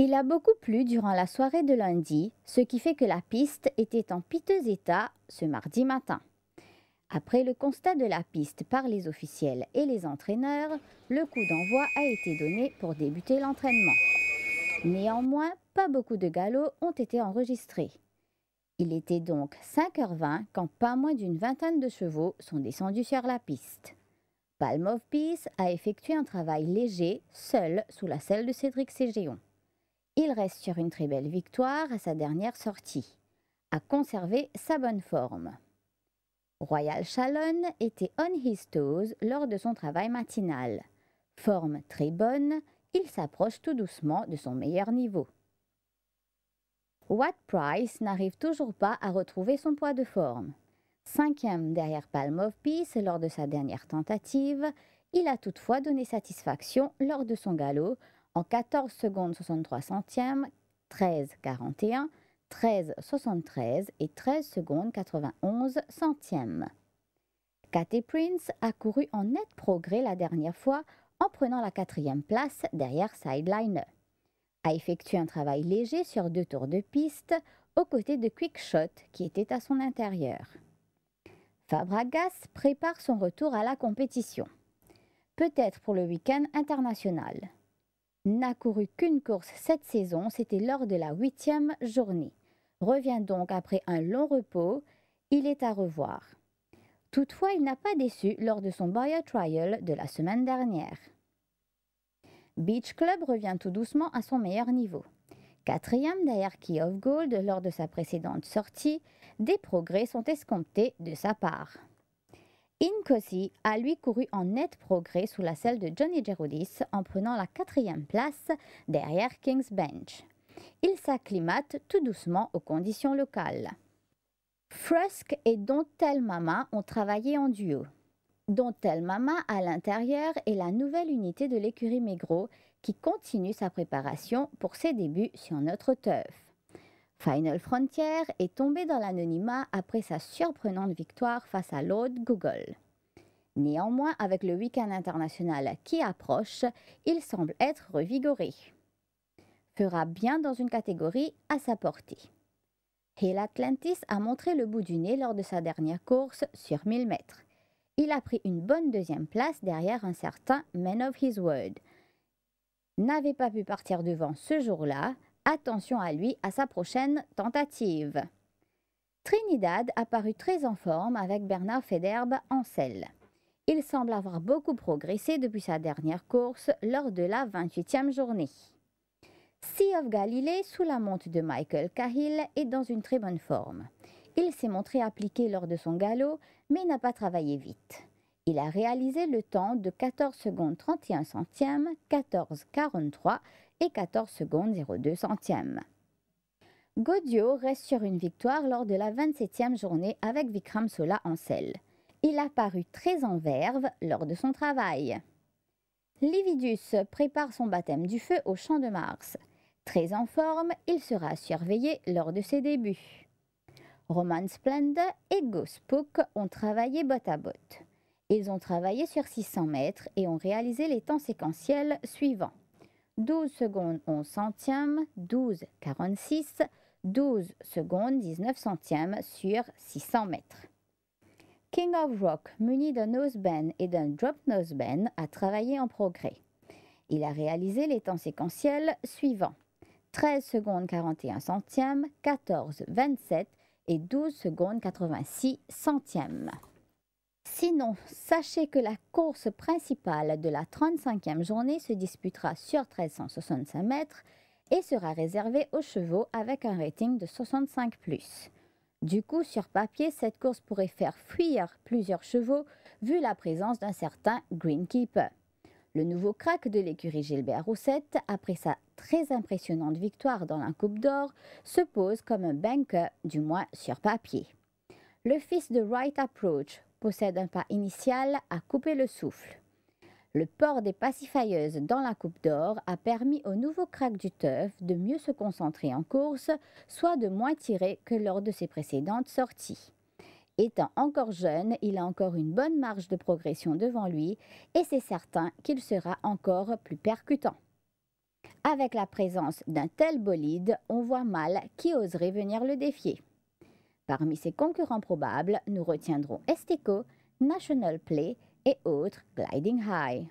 Il a beaucoup plu durant la soirée de lundi, ce qui fait que la piste était en piteux état ce mardi matin. Après le constat de la piste par les officiels et les entraîneurs, le coup d'envoi a été donné pour débuter l'entraînement. Néanmoins, pas beaucoup de galops ont été enregistrés. Il était donc 5h20 quand pas moins d'une vingtaine de chevaux sont descendus sur la piste. Palm of Peace a effectué un travail léger, seul, sous la selle de Cédric Ségéon. Il reste sur une très belle victoire à sa dernière sortie, a conservé sa bonne forme. Royal Chalon était on his toes lors de son travail matinal. Forme très bonne, il s'approche tout doucement de son meilleur niveau. Watt Price n'arrive toujours pas à retrouver son poids de forme. 5e derrière Palm of Peace lors de sa dernière tentative, il a toutefois donné satisfaction lors de son galop en 14 secondes 63 centièmes, 13,41, 13,73 et 13 secondes 91 centièmes. Katy Prince a couru en net progrès la dernière fois en prenant la 4e place derrière Sideliner. A effectué un travail léger sur 2 tours de piste aux côtés de Quickshot qui était à son intérieur. Fabregas prépare son retour à la compétition. Peut-être pour le week-end international. N'a couru qu'une course cette saison, c'était lors de la 8e journée. Revient donc après un long repos, il est à revoir. Toutefois, il n'a pas déçu lors de son Boyer Trial de la semaine dernière. Beach Club revient tout doucement à son meilleur niveau. 4e derrière Key of Gold lors de sa précédente sortie, des progrès sont escomptés de sa part. Incosi a lui couru en net progrès sous la selle de Johnny Gerodis en prenant la 4e place derrière King's Bench. Il s'acclimate tout doucement aux conditions locales. Frusk et Dontel Mama ont travaillé en duo. Dontel Mama à l'intérieur est la nouvelle unité de l'écurie Mégro qui continue sa préparation pour ses débuts sur notre turf. Final Frontier est tombé dans l'anonymat après sa surprenante victoire face à Lord Google. Néanmoins, avec le week-end international qui approche, il semble être revigoré. Fera bien dans une catégorie à sa portée. Hill Atlantis a montré le bout du nez lors de sa dernière course sur 1000 mètres. Il a pris une bonne 2e place derrière un certain Man of His Word. N'avait pas pu partir devant ce jour-là. Attention à lui à sa prochaine tentative. Trinidad a paru très en forme avec Bernard Federbe en selle. Il semble avoir beaucoup progressé depuis sa dernière course lors de la 28e journée. Sea of Galilee, sous la monte de Michael Cahill, est dans une très bonne forme. Il s'est montré appliqué lors de son galop, mais n'a pas travaillé vite. Il a réalisé le temps de 14 secondes 31 centièmes, 14,43 et 14 secondes 02 centièmes. Gaudio reste sur une victoire lors de la 27e journée avec Vikram Sola en selle. Il a paru très en verve lors de son travail. Lividus prépare son baptême du feu au Champ de Mars. Très en forme, il sera surveillé lors de ses débuts. Roman Splendor et Ghost ont travaillé botte à botte. Ils ont travaillé sur 600 mètres et ont réalisé les temps séquentiels suivants. 12 secondes 11 centièmes, 12,46, 12 secondes 19 centièmes sur 600 mètres. King of Rock, muni d'un noseband et d'un drop noseband, a travaillé en progrès. Il a réalisé les temps séquentiels suivants. 13 secondes 41 centièmes, 14,27 et 12 secondes 86 centièmes. Sinon, sachez que la course principale de la 35e journée se disputera sur 1365 mètres et sera réservée aux chevaux avec un rating de 65+. Du coup, sur papier, cette course pourrait faire fuir plusieurs chevaux vu la présence d'un certain Greenkeeper. Le nouveau crack de l'écurie Gilbert Roussette, après sa très impressionnante victoire dans la Coupe d'Or, se pose comme un banker, du moins sur papier. Le fils de Right Approach possède un pas initial à couper le souffle. Le port des pacifieuses dans la Coupe d'Or a permis au nouveau crack du turf de mieux se concentrer en course, soit de moins tirer que lors de ses précédentes sorties. Étant encore jeune, il a encore une bonne marge de progression devant lui et c'est certain qu'il sera encore plus percutant. Avec la présence d'un tel bolide, on voit mal qui oserait venir le défier. Parmi ses concurrents probables, nous retiendrons Esteco, National Play et autres Gliding High.